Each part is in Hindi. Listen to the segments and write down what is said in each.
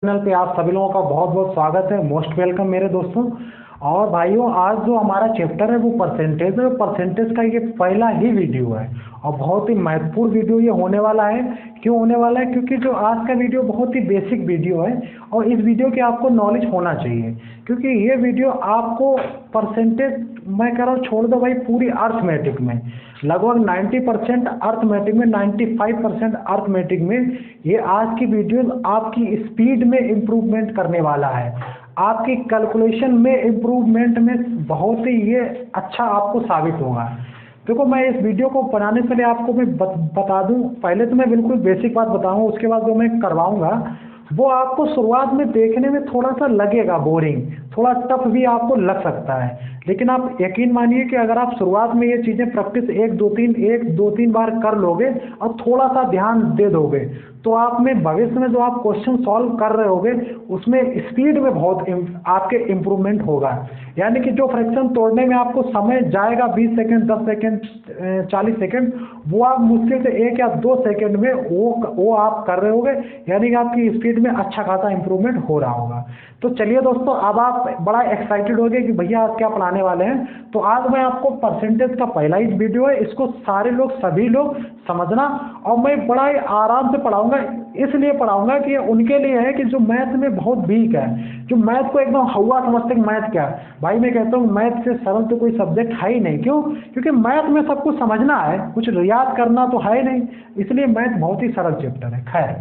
चैनल पे आप सभी लोगों का बहुत बहुत स्वागत है। मोस्ट वेलकम मेरे दोस्तों। और भाइयों, आज जो हमारा चैप्टर है वो परसेंटेज है। परसेंटेज का ये पहला ही वीडियो है और बहुत ही महत्वपूर्ण वीडियो ये होने वाला है। क्यों होने वाला है? क्योंकि जो आज का वीडियो बहुत ही बेसिक वीडियो है और इस वीडियो के आपको नॉलेज होना चाहिए, क्योंकि ये वीडियो आपको परसेंटेज, मैं कह रहा हूँ छोड़ दो भाई, पूरी अर्थमेटिक में लगभग 90% अर्थमेटिक में, 95% अर्थमेटिक में ये आज की वीडियो आपकी स्पीड में इम्प्रूवमेंट करने वाला है। आपकी कैलकुलेशन में इम्प्रूवमेंट में बहुत ही ये अच्छा आपको साबित होगा। देखो, मैं इस वीडियो को बनाने से पहले आपको मैं बता दूं, पहले तो मैं बिल्कुल बेसिक बात बताऊंगा, उसके बाद जो मैं करवाऊंगा वो आपको शुरुआत में देखने में थोड़ा सा लगेगा बोरिंग, थोड़ा टफ भी आपको लग सकता है, लेकिन आप यकीन मानिए कि अगर आप शुरुआत में ये चीज़ें प्रैक्टिस एक दो तीन बार कर लोगे और थोड़ा सा ध्यान दे दोगे तो आप में भविष्य में जो आप क्वेश्चन सॉल्व कर रहे होगे उसमें स्पीड में बहुत आपके इम्प्रूवमेंट होगा। यानी कि जो फ्रैक्शन तोड़ने में आपको समय जाएगा 20 सेकंड, 10 सेकंड, 40 सेकंड, वो आप मुश्किल से 1 या 2 सेकंड में वो आप कर रहे होगे। यानी कि आपकी स्पीड में अच्छा खासा इम्प्रूवमेंट हो रहा होगा। तो चलिए दोस्तों, अब आप बड़ा एक्साइटेड हो गए कि भैया आज क्या पढ़ाने वाले हैं। तो आज मैं आपको परसेंटेज का पहला ही वीडियो है, इसको सारे लोग, सभी लोग समझना, और मैं बड़ा ही आराम से पढ़ाऊंगा। इसलिए पढ़ाऊंगा कि उनके लिए है कि जो मैथ में बहुत वीक है, जो मैथ को एकदम हवा समझते हैं। मैथ क्या भाई, मैं कहता हूँ मैथ से सरल तो कोई सब्जेक्ट है ही नहीं। क्यों? क्योंकि मैथ में सब कुछ समझना है, कुछ याद करना तो है नहीं, इसलिए मैथ बहुत ही सरल चैप्टर है। खैर,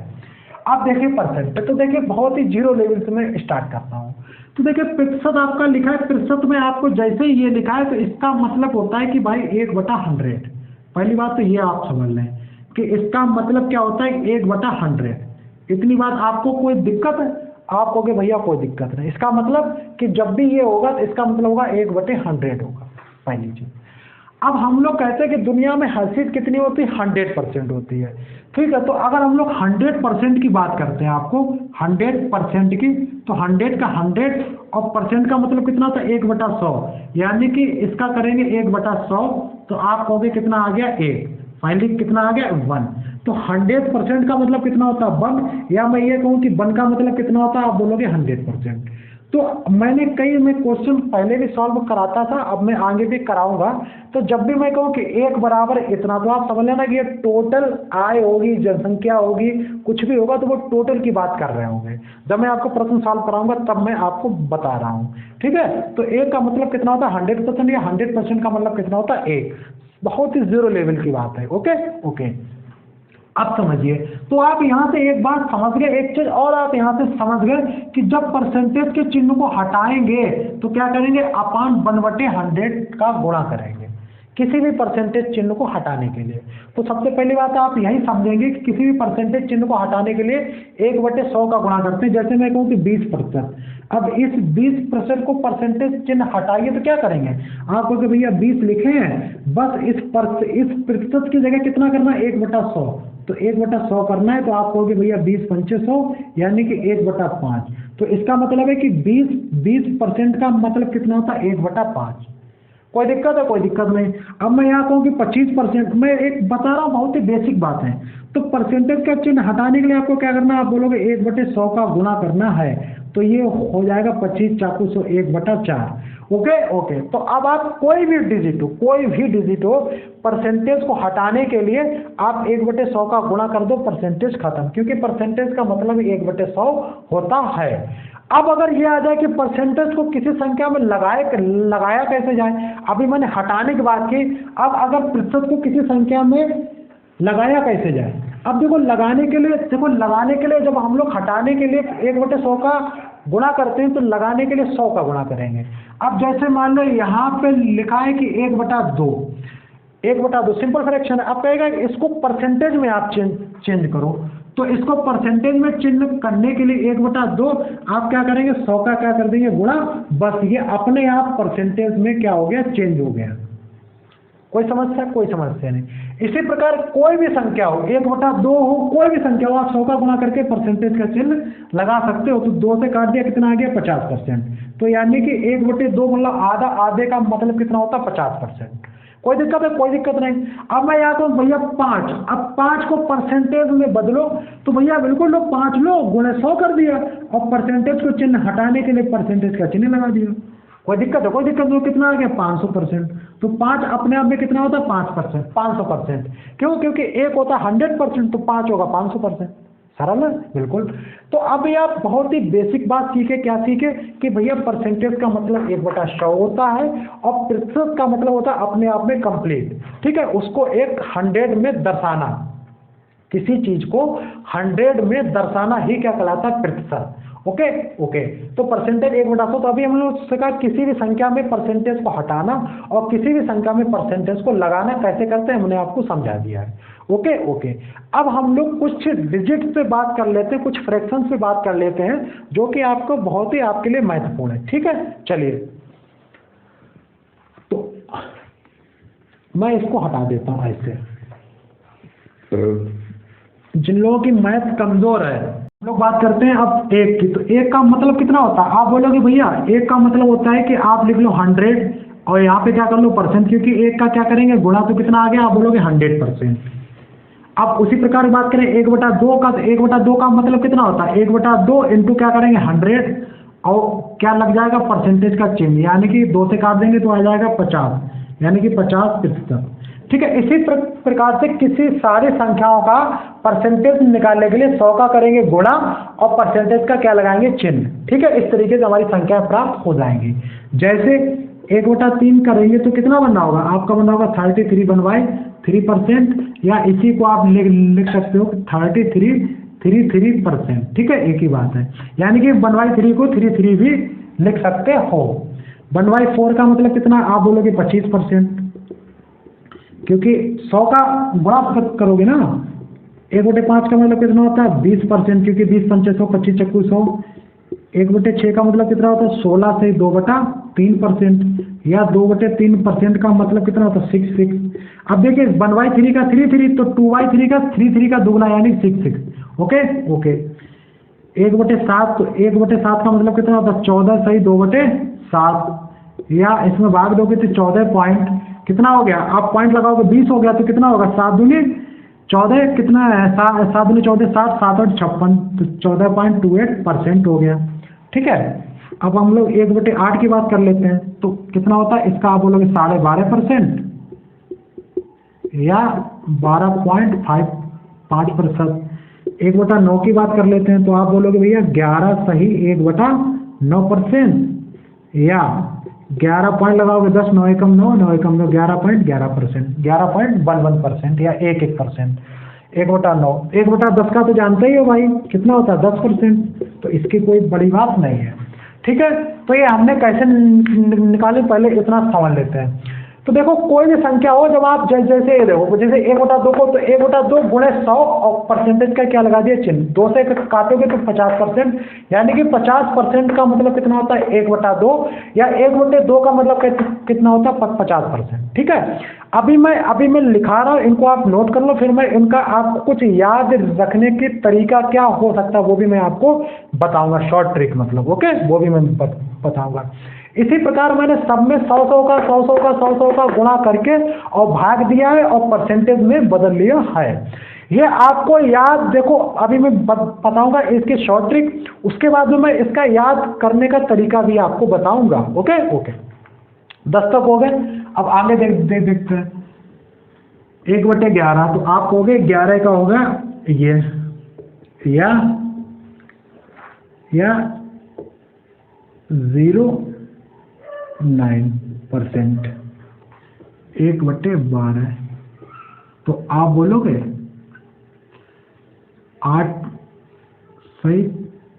अब देखिए परसेंटेज, तो देखिए बहुत ही जीरो लेवल से मैं स्टार्ट करता हूँ। तो देखिए प्रतिशत आपका लिखा है, प्रतिशत में आपको जैसे ही ये लिखा है तो इसका मतलब होता है कि भाई 1/100। पहली बात तो ये आप समझ लें कि इसका मतलब क्या होता है, 1/100। इतनी बात आपको कोई दिक्कत है? आप कहोगे भैया कोई दिक्कत नहीं। इसका मतलब कि जब भी ये होगा तो इसका मतलब होगा 1/100 होगा, पहली चीज। अब हम लोग कहते हैं कि दुनिया में हर चीज कितनी होती है? 100% होती है। ठीक है, तो अगर हम लोग 100% की बात करते हैं, आपको 100% की, तो 100 का 100 और परसेंट का मतलब कितना होता है? 1/100। यानी कि इसका करेंगे 1/100 तो आप कहोगे कितना आ गया? 1। फाइनली कितना आ गया? 1। तो 100% का मतलब कितना होता है? 1। या मैं ये कहूँ कि 1 का मतलब कितना होता है? आप बोलोगे 100%। तो मैंने कई में क्वेश्चन पहले भी सॉल्व कराता था, अब मैं आगे भी कराऊंगा। तो जब भी मैं कहूँ कि 1 बराबर इतना, तो आप समझ लेना कि ये टोटल आय होगी, जनसंख्या होगी, कुछ भी होगा तो वो टोटल की बात कर रहे होंगे। जब मैं आपको प्रश्न सॉल्व कराऊंगा तब मैं आपको बता रहा हूँ। ठीक है, तो 1 का मतलब कितना होता है? 100%। या 100% का मतलब कितना होता है? 1। बहुत ही जीरो लेवल की बात है। ओके ओके, अब समझिए। तो आप यहाँ से एक बात समझ गए, एक चीज और आप यहाँ से समझ गए कि जब परसेंटेज के चिन्ह को हटाएंगे तो क्या करेंगे? अपान 1/100 का गुणा करेंगे किसी भी परसेंटेज चिन्ह को हटाने के लिए। तो सबसे पहली बात आप यही समझेंगे कि किसी भी परसेंटेज चिन्ह को हटाने के लिए 1/100 का गुणा करते हैं। जैसे मैं कहूँ कि 20%, अब इस 20% को परसेंटेज चिन्ह हटाइए तो क्या करेंगे? आप कहोगे भैया 20 लिखे हैं, बस इस प्रतिशत की जगह कितना करना है? 1/100। तो 1/100 करना है तो आप कहोगे भैया 20×5 यानी कि 1/5। तो इसका मतलब है कि 20% का मतलब कितना होता है? 1/5। कोई दिक्कत है? कोई दिक्कत नहीं। अब मैं यहाँ कहूँ कि 25%, मैं एक बता रहा हूँ, बहुत ही बेसिक बात है। तो परसेंटेज का चिन्ह हटाने के लिए आपको क्या करना है? आप बोलोगे 1/100 का गुणा करना है, तो ये हो जाएगा 25 चाकू 100 1/4। ओके ओके, तो अब आप कोई भी डिजिट हो, परसेंटेज को हटाने के लिए आप 1/100 का गुणा कर दो, परसेंटेज खत्म, क्योंकि परसेंटेज का मतलब 1/100 होता है। अब अगर ये आ जाए कि परसेंटेज को किसी संख्या में लगाया कैसे जाए, अभी मैंने हटाने की बात की, अब अगर प्रतिशत को किसी संख्या में लगाया कैसे जाए? अब देखो, लगाने के लिए जब हम लोग हटाने के लिए 1/100 का गुणा करते हैं तो लगाने के लिए 100 का गुणा करेंगे। अब जैसे मान लो यहाँ पे लिखा है कि 1/2, 1/2 सिंपल फ्रैक्शन है। अब कहेगा इसको परसेंटेज में आप चेंज करो, तो इसको परसेंटेज में चिन्ह करने के लिए 1/2 आप क्या करेंगे? 100 का क्या कर देंगे? गुणा। बस ये अपने आप परसेंटेज में क्या हो गया? चेंज हो गया। कोई समस्या? कोई समस्या नहीं। इसी प्रकार कोई भी संख्या हो, 1/2 हो, कोई भी संख्या हो, आप 100 का गुणा करके परसेंटेज का चिन्ह लगा सकते हो। तो 2 से काट दिया, कितना आ गया? 50%। तो यानी कि 1/2 मतलब आधा, आधे का मतलब कितना होता है? 50%। कोई दिक्कत है? कोई दिक्कत नहीं। अब मैं यहाँ तो भैया 5, अब 5 को परसेंटेज में बदलो तो भैया बिल्कुल लो 5 लो गुणे 100 कर दिया और परसेंटेज को चिन्ह हटाने के लिए परसेंटेज का चिन्ह लगा दिया। कोई दिक्कत है? कोई दिक्कत नहीं। कितना आ गया? 500%। तो 5 अपने आप में कितना होता है? 5%, 500%। क्यों? क्योंकि एक होता है 100%, तो 5 होगा 500%। सरल है बिल्कुल। तो अब ये आप बहुत ही बेसिक बात सीखे। क्या सीखे? कि भैया परसेंटेज का मतलब 1/100 होता है और प्रतिशत का मतलब होता है अपने आप में कंप्लीट। ठीक है, उसको एक 100 में दर्शाना, किसी चीज को 100 में दर्शाना ही क्या कहलाता है? प्रतिशत। Okay okay. तो परसेंटेज 1/100। तो अभी हम लोग से कहा किसी भी संख्या में परसेंटेज को हटाना और किसी भी संख्या में परसेंटेज को लगाना कैसे करते हैं हमने आपको समझा दिया है। Okay okay. अब हम लोग कुछ डिजिट पे बात कर लेते हैं, कुछ फ्रैक्शन पे बात कर लेते हैं जो कि आपको बहुत ही आपके लिए महत्वपूर्ण है। ठीक है, चलिए तो मैं इसको हटा देता हूं ऐसे। जिन लोगों की मैथ कमजोर है हम लोग बात करते हैं अब एक की। तो एक का मतलब कितना होता है? आप बोलोगे भैया एक का मतलब होता है कि आप लिख लो 100 और यहाँ पे क्या कर लो परसेंट, क्योंकि एक का क्या करेंगे गुणा, तो कितना आ गया? आप बोलोगे 100%। अब उसी प्रकार की बात करें 1/2 का, तो 1/2 का मतलब कितना होता है? 1/2 इंटू क्या करेंगे? 100 और क्या लग जाएगा? परसेंटेज का चिन्ह, यानी कि 2 से काट देंगे तो आ जाएगा 50, यानी कि 50%। ठीक है, इसी प्रकार से किसी सारी संख्याओं का परसेंटेज निकालने के लिए 100 का करेंगे गुणा और परसेंटेज का क्या लगाएंगे? चिन्ह। ठीक है, इस तरीके से हमारी संख्या प्राप्त हो जाएंगी। जैसे 1/3 करेंगे तो कितना बनना होगा? आपका बनना होगा 33/3%, या इसी को आप लिख सकते हो 33%। ठीक है, एक ही बात है, यानी कि 1/3 को 33 भी लिख सकते हो। 1/4 का मतलब कितना? आप बोलोगे 25%, क्योंकि 100 का गुणा करोगे ना। 1/5 का मतलब कितना होता है? 20%, क्योंकि 20 पंचे 100, 25 चक्कू 100। 1/6 का मतलब कितना होता है? 16 से 2/3%, या 2/3% का मतलब कितना होता है? 6। अब देखिए 1/3 का 33, तो 2/3 का 33 का दुगना यानी 6। Okay okay. 1/7, तो 1/7 का मतलब कितना होता है? 14 सही 2/7, या इसमें भाग दोगे तो 14 पॉइंट कितना हो गया? आप पॉइंट लगाओगे 20 हो गया, तो कितना होगा? 7 दूनी 14, कितना है? 7 दूनी 14, 7, 7 और 56, तो 14.28% हो गया। ठीक है, अब हम लोग 1/8 की बात कर लेते हैं, तो कितना होता है इसका? आप बोलोगे 12.5% या 12.5%। 1/9 की बात कर लेते हैं, तो आप बोलोगे भैया 11 सही 1/9%, या 11 पॉइंट लगाओगे 10, 9 एकम 9, 9 एकम 9, 11.11%, 11.11%, या 1%। 1/9, 1/10 का तो जानते ही हो भाई कितना होता है? 10%। तो इसकी कोई बड़ी बात नहीं है। ठीक है, तो ये हमने कैसे निकाले पहले इतना समझ लेते हैं। तो देखो कोई भी संख्या हो, जब आप जैसे ये देखो, जैसे 1/2 को, तो 1/2 गुणे 100 और परसेंटेज का क्या लगा दिया? चिन्ह। 2 से काटोगे तो 50%, यानी कि 50% का मतलब कितना होता है? 1/2, या 1/2 का मतलब कितना होता है? 50%। ठीक है, अभी मैं लिखा रहा हूँ, इनको आप नोट कर लो, फिर मैं इनका आपको कुछ याद रखने की तरीका क्या हो सकता है वो भी मैं आपको बताऊंगा, शॉर्ट ट्रिक मतलब। ओके, वो भी मैं बताऊंगा। इसी प्रकार मैंने सब में 100 का गुणा करके और भाग दिया है और परसेंटेज में बदल लिया है। ये आपको याद, देखो अभी मैं बताऊंगा इसकी शॉर्ट ट्रिक, उसके बाद में मैं इसका याद करने का तरीका भी आपको बताऊंगा। Okay okay. 10 तक हो गए, अब आगे देखते हैं। 1/11, तो आप कहोगे 11 का होगा ये, या 0.9%। 1/12, तो आप बोलोगे 8 सही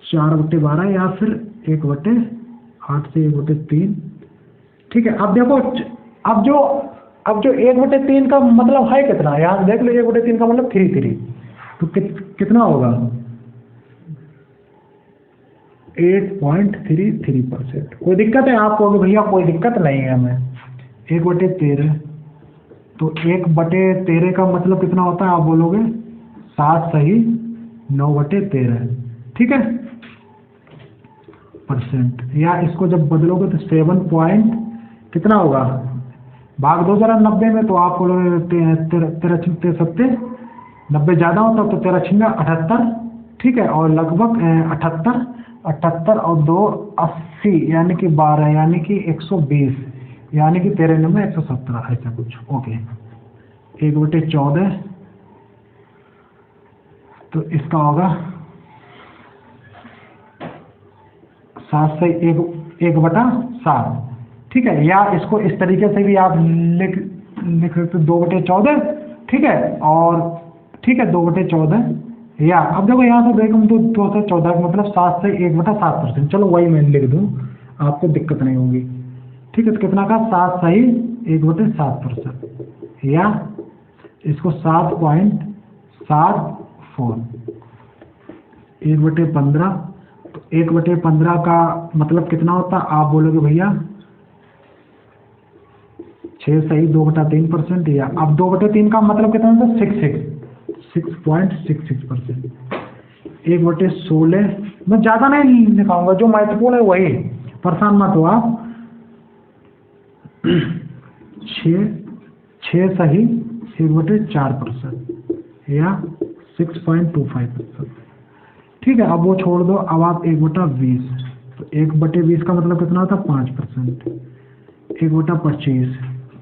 4/12, या फिर 1/8 से 1/3। ठीक है, अब देखो, अब जो 1/3 का मतलब है कितना? यहाँ देख लो, 1/3 का मतलब 3, तो कितना होगा? 8.33%। कोई दिक्कत है? आप कहोगे भैया कोई दिक्कत नहीं है हमें। 1/13, तो 1/13 का मतलब कितना होता है? आप बोलोगे 7 सही 9/13। ठीक है, %, या इसको जब बदलोगे तो 7 पॉइंट कितना होगा? भाग दो जरा 90 में, तो आप बोलोगे 13 90 ज़्यादा होता तो 13×78, ठीक है, और लगभग 78, 78 और 2 80, यानी कि 12, यानी कि 120, यानी कि 13 में 117, ऐसा कुछ। ओके, 1/14, तो इसका होगा 7 से 1/7, ठीक है। या इसको इस तरीके से भी आप लिख सकते 2/14, ठीक है, और ठीक है 2/14, या अब देखो यहाँ से देखो तो 2 से 14 का मतलब 7 से 1/7%, चलो वही मैं लिख दूँ, आपको दिक्कत नहीं होगी, ठीक है। तो कितना का 7 सही 1/7%, या इसको 7.74, 1/15, तो 1/15 का मतलब कितना होता है, आप बोलोगे भैया 6 सही 2/3%, या अब 2/3 का मतलब कितना होता है 6.66%, 1/16, मैं ज़्यादा नहीं लिखाऊंगा, जो महत्वपूर्ण है वही, परेशान मत हो आप। 6 सही 1/4%, या 6.25%, ठीक है। अब वो छोड़ दो, अब आप 1/20, तो 1/20 का मतलब कितना होता है 5%, 1/25,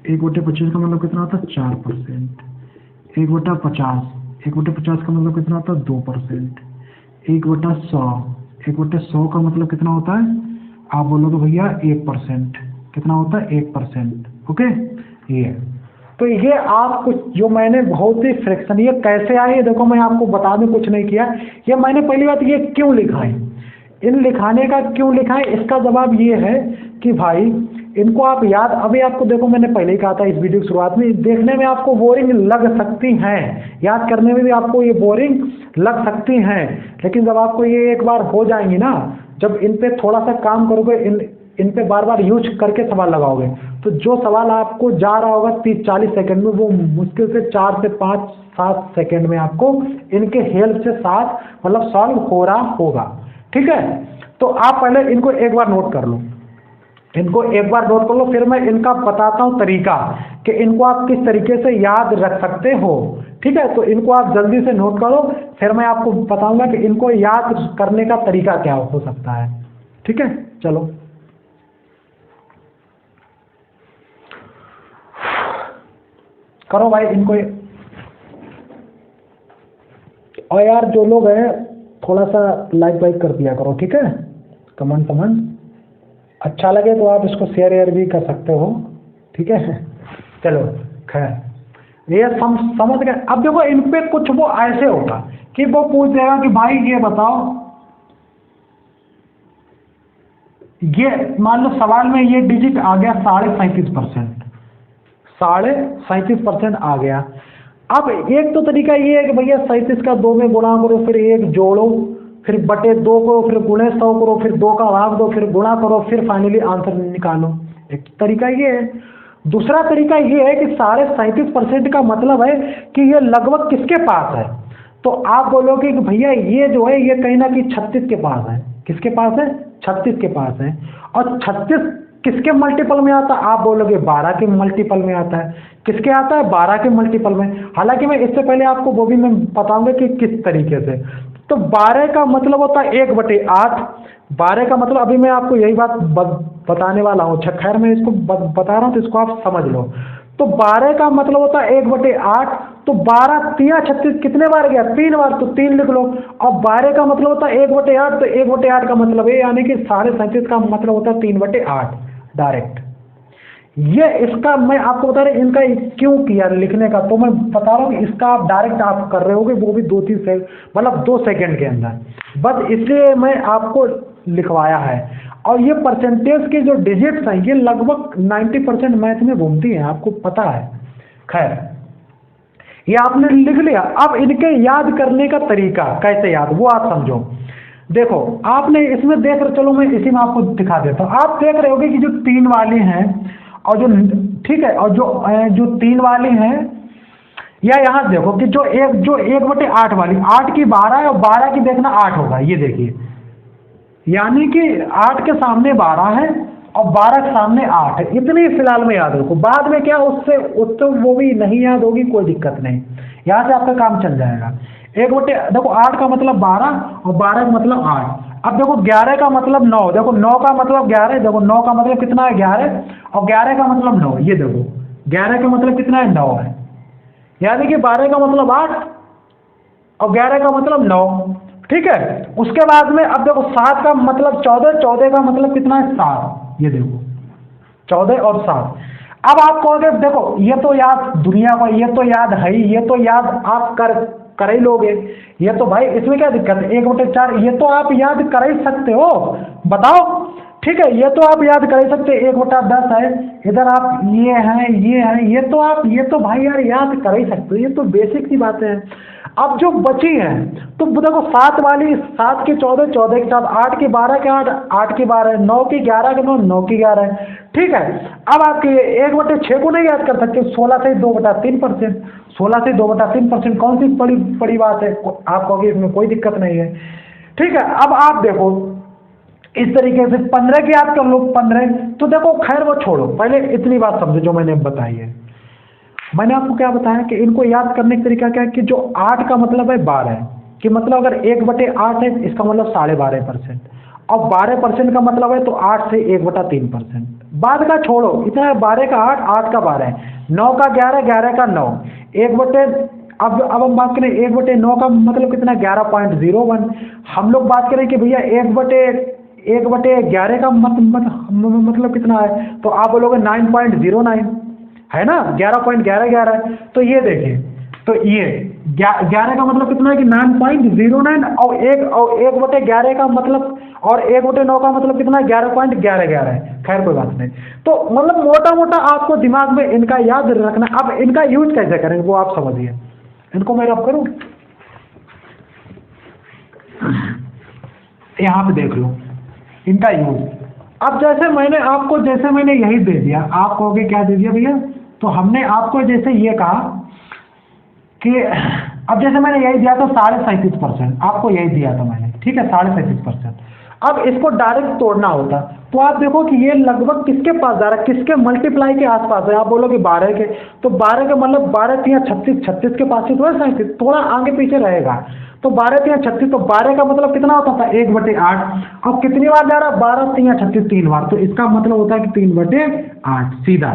1/25 का मतलब कितना होता है 4%, 1/50, 1/50 का मतलब कितना होता है 2%, 1/100, 1/100 का मतलब कितना होता है, आप बोलोगे भैया 1%, कितना होता है 1%, ओके। ये तो ये आप कुछ जो मैंने बहुत ही फ्रैक्शन ये कैसे आए, देखो मैं आपको बता दूं, कुछ नहीं किया, ये मैंने पहली बात ये क्यों लिखा है, इन लिखाने का क्यों लिखा है, इसका जवाब ये है कि भाई इनको आप याद, अभी आपको देखो मैंने पहले ही कहा था इस वीडियो की शुरुआत में, देखने में आपको बोरिंग लग सकती हैं, याद करने में भी आपको ये बोरिंग लग सकती हैं, लेकिन जब आपको ये एक बार हो जाएंगी ना, जब इन पे थोड़ा सा काम करोगे, इन पे बार बार यूज करके सवाल लगाओगे, तो जो सवाल आपको जा रहा होगा 30-40 सेकंड में, वो मुश्किल से 4 से 5-7 सेकंड में आपको इनके हेल्प से साथ मतलब सॉल्व हो रहा होगा, ठीक है। तो आप पहले इनको एक बार नोट कर लो, इनको एक बार नोट कर लो, फिर मैं इनका बताता हूँ तरीका कि इनको आप किस तरीके से याद रख सकते हो, ठीक है। तो इनको आप जल्दी से नोट करो, फिर मैं आपको बताऊंगा कि इनको याद करने का तरीका क्या हो सकता है, ठीक है। चलो करो भाई इनको, और यार जो लोग हैं थोड़ा सा लाइक वाइक कर दिया करो, ठीक है, कमेंट, अच्छा लगे तो आप इसको शेयर भी कर सकते हो, ठीक है। चलो खैर ये समझ गए। अब देखो इन पे कुछ वो ऐसे होगा कि वो पूछ देगा कि भाई ये बताओ, ये मान लो सवाल में ये डिजिट आ गया 37.5%, 37.5% आ गया। अब एक तो तरीका ये है कि भैया 37 का 2 में गुणा करो, फिर 1 जोड़ो, फिर बटे 2 करो, फिर गुणे 100 करो, फिर 2 का भाग दो, फिर गुणा करो, फिर फाइनली आंसर निकालो। एक तरीका ये है। दूसरा तरीका ये है कि 37.5% का मतलब है कि ये लगभग किसके पास है, तो आप बोलोगे कि भैया ये जो है ये कहीं ना कहीं 36 के पास है। किसके पास है? 36 के पास है। और 36 किसके मल्टीपल में आता है? आप बोलोगे 12 के मल्टीपल में आता है। किसके आता है? 12 के मल्टीपल में। हालांकि मैं इससे पहले आपको वो भी मैं बताऊंगा कि किस तरीके से। तो 12 का मतलब होता है 1/8। 12 का मतलब अभी मैं आपको यही बात बताने वाला हूँ। अच्छा खैर मैं इसको बता रहा हूँ तो इसको आप समझ लो। तो 12 का मतलब होता है 1/8। तो 12 3 36 कितने बार गया? 3 बार, तो 3 लिख लो। अब 12 का मतलब होता है 1/8, तो 1/8 का मतलब है यानी कि 37.5 का मतलब होता है 3/8 डायरेक्ट। ये इसका मैं आपको बता रहा इनका क्यों किया लिखने का, तो मैं बता रहा हूँ कि इसका आप डायरेक्ट आप कर रहे होगे, वो भी 2-3 सेकंड मतलब 2 सेकंड के अंदर, बस इसलिए मैं आपको लिखवाया है। और ये परसेंटेज के जो डिजिट्स हैं ये लगभग 90% मैथ में घूमती हैं, आपको पता है। खैर ये आपने लिख लिया। अब इनके याद करने का तरीका कैसे याद, वो आप समझो। देखो आपने इसमें देख रहे, चलो मैं इसी में आपको दिखा देता हूँ। आप देख रहे होगे कि जो 3 वाले हैं और जो ठीक है, और जो 3 वाले हैं, या यहाँ देखो कि जो 1/8 वाली, 8 की 12 है और 12 की देखना 8 होगा। ये देखिए यानी कि 8 के सामने 12 है और 12 के सामने 8 है, इतनी फिलहाल में याद रखो। बाद में क्या उससे उससे वो भी नहीं याद होगी, कोई दिक्कत नहीं, यहाँ से आपका काम चल जाएगा। एक बटे देखो 8 का मतलब 12 और 12 का मतलब 8। अब देखो 11 का मतलब 9, देखो 9 का मतलब 11, देखो 9 का मतलब कितना है 11, और 11 का मतलब 9, ये देखो 11 का मतलब कितना है 9 है, यानी कि 12 का मतलब 8 और 11 का मतलब 9, ठीक है। उसके बाद में अब देखो 7 का मतलब 14, 14 का मतलब कितना है 7, ये देखो 14 और 7। अब आप कहोगे देखो ये तो याद दुनिया को, ये तो याद है ही, ये तो याद आप कर ही लोगे, ये तो भाई इसमें क्या दिक्कत है, 1/4 ये तो आप याद कर ही सकते हो, बताओ, ठीक है, ये तो आप याद कर ही सकते, 1/10 है, इधर आप ये हैं ये हैं, ये तो भाई यार याद कर ही सकते हो, ये तो बेसिक सी बातें हैं। अब जो बची है तो देखो 7 वाली 7 के 14, 14 के 7, 8 के 12 के 8, 8 के 12, 9 के 11 के 9, 9 के 11, ठीक है। अब आपके 1/6 को नहीं याद कर सकते, 16 से 2/3%, 16 से 2/3% कौन सी बड़ी बड़ी बात है, आप कहोगे इसमें कोई दिक्कत नहीं है, ठीक है। अब आप देखो इस तरीके से 15 की याद कर लो, 15, तो देखो खैर वो छोड़ो, पहले इतनी बात समझो जो मैंने बताई है। मैंने आपको क्या बताया कि इनको याद करने का तरीका क्या है कि जो 8 का मतलब है 12 है, कि मतलब अगर 1/8 है इसका मतलब 12.5%, और 12% का मतलब है तो 8 से 1/3%। बाद का छोड़ो, इतना है 12 का 8, 8 का 12, 9 का 11, 11 का 9, 1/, अब हम बात करें 1/9 का मतलब कितना, 11.01। हम लोग बात करें कि भैया 1/11 का मतलब कितना है, तो आप बोलोगे 9.09 है ना, 11.1111। तो ये देखिए, तो ये 11 का मतलब कितना है कि 9.09, और 1/11 का मतलब, और 1/9 का मतलब कितना है 11.1111 है। खैर कोई बात नहीं, तो मतलब मोटा मोटा आपको दिमाग में इनका याद रखना। अब इनका यूज कैसे करें वो आप समझिए, इनको मैं रब करूँ, यहाँ पे देख लो इनका यूज। अब जैसे मैंने यही दे दिया, आप कहोगे क्या दे दिया भैया, तो हमने आपको जैसे ये कहा कि अब जैसे मैंने यही दिया था 37.5%, आपको यही दिया था मैंने, ठीक है 37.5%। अब इसको डायरेक्ट तोड़ना होता तो आप देखो कि ये लगभग किसके पास जा रहा है, किसके मल्टीप्लाई के आसपास है, आप बोलोगे 12 के, तो 12 के मतलब 12 3 36, 36 के पास ही तो है 37, थोड़ा आगे पीछे रहेगा, तो 12 3 36, तो 12 का मतलब कितना होता था 1/8। अब कितनी बार जा रहा है, 12 3 36, 3 बार, तो इसका मतलब होता है कि 3/8 सीधा।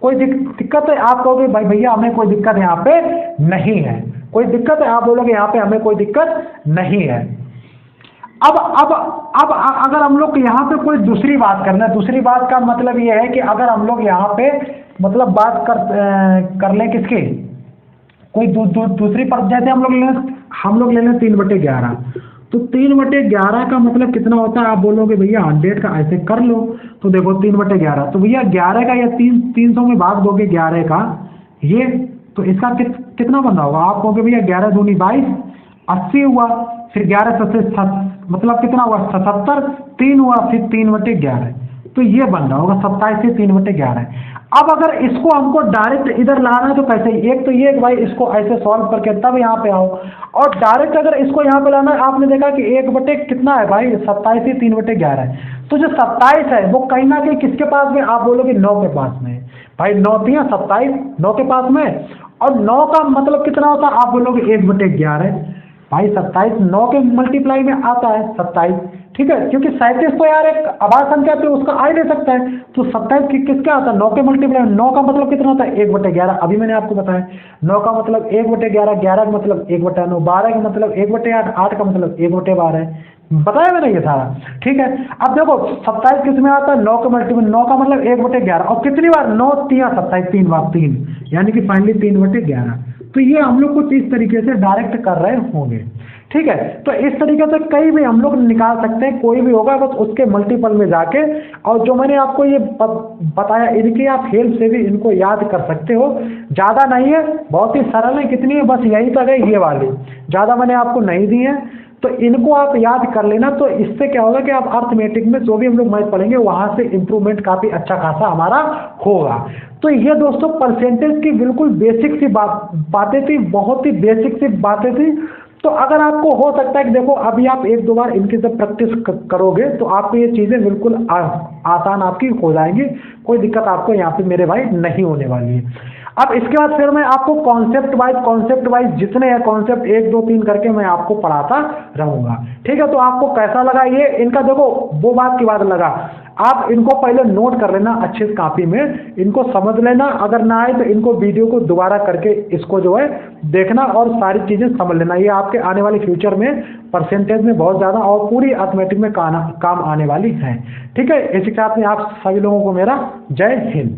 कोई दिक्कत है, आप कहोगे भाई भैया हमें कोई दिक्कत यहाँ पे नहीं है, कोई दिक्कत है, आप बोलोगे यहाँ पे हमें कोई दिक्कत नहीं है। अब अगर हम लोग यहाँ पे कोई दूसरी बात करना है, दूसरी बात का मतलब ये है कि अगर हम लोग यहाँ पे मतलब बात कर लें किसकी, कोई दूसरी पर, जैसे हम लोग ले लें 3/11, तो 3/11 का मतलब कितना होता है, आप बोलोगे भैया 100 का, ऐसे कर लो, तो देखो 3/11, तो भैया 11 का या 300 में भाग दोगे 11 का ये, तो इसका कितना बन रहा होगा, आप कहोगे भैया 11 दूनी 22, 80 हुआ, फिर 11 से मतलब कितना हुआ 77, 3 हुआ, फिर 3/11, तो ये बन रहा होगा 27 से 3/11। अब अगर इसको हमको डायरेक्ट इधर लाना है तो कैसे, एक तो ये भाई इसको ऐसे सॉल्व करके तब यहाँ पे आओ, और डायरेक्ट अगर इसको यहाँ पे लाना है, आपने देखा कि 1 कितना है भाई 27 से 3/11 है, तो जो 27 है वो कहीं ना कहीं किसके पास में, आप बोलोगे 9 के पास में, भाई 9 3 27, 9 के पास में, और 9 का मतलब कितना होता है, आप बोलोगे 1/11, भाई 27 9 के मल्टीप्लाई में आता है 27, ठीक है, क्योंकि 37 तो यार एक अभाज्य संख्या पे उसका आ ही नहीं सकता है, तो 27 किसके आता है 9 के मल्टीप्लाई में, 9 का मतलब कितना होता है 1/11, अभी मैंने आपको बताया 9 का मतलब 1/11, 11 का मतलब 1/9, 12 का मतलब 1/8, 8 का मतलब 1/12, बताया मैंने ये सारा, ठीक है। अब देखो 27 किस में आता है 9 के मल्टीप्लाई, 9 का मतलब 1/11, और कितनी बार 9 3 27, 3 बार 3, यानी कि फाइनली 3/11। तो ये हम लोग कुछ इस तरीके से डायरेक्ट कर रहे होंगे, ठीक है। तो इस तरीके से कहीं भी हम लोग निकाल सकते हैं, कोई भी होगा बस उसके मल्टीपल में जाके, और जो मैंने आपको ये बताया इनकी आप हेल्प से भी इनको याद कर सकते हो, ज़्यादा नहीं है, बहुत ही सरल है, कितनी है बस यही तक है, ये वाली ज़्यादा मैंने आपको नहीं दी है, तो इनको आप याद कर लेना। तो इससे क्या होगा कि आप अर्थमेटिक में जो भी हम लोग मैथ पढ़ेंगे वहाँ से इम्प्रूवमेंट काफ़ी अच्छा खासा हमारा होगा। तो ये दोस्तों परसेंटेज की बिल्कुल बेसिक सी बातें थी, बहुत ही बेसिक सी बातें थी, तो अगर आपको हो सकता है कि देखो अभी आप एक दो बार इनकी जब प्रैक्टिस करोगे तो आपको ये चीज़ें बिल्कुल आसान आपकी हो जाएंगी, कोई दिक्कत आपको यहाँ पे मेरे भाई नहीं होने वाली है। अब इसके बाद फिर मैं आपको कॉन्सेप्ट वाइज जितने हैं कॉन्सेप्ट 1 2 3 करके मैं आपको पढ़ाता रहूँगा, ठीक है। तो आपको कैसा लगा ये इनका, देखो वो बात की बात लगा, आप इनको पहले नोट कर लेना अच्छे से कापी में, इनको समझ लेना, अगर ना आए तो इनको वीडियो को दोबारा करके इसको जो है देखना और सारी चीज़ें समझ लेना। ये आपके आने वाले फ्यूचर में परसेंटेज में बहुत ज़्यादा और पूरी अर्थमेटिक में काम आने वाली हैं, ठीक है। इसी के साथ में आप सभी लोगों को मेरा जय हिंद।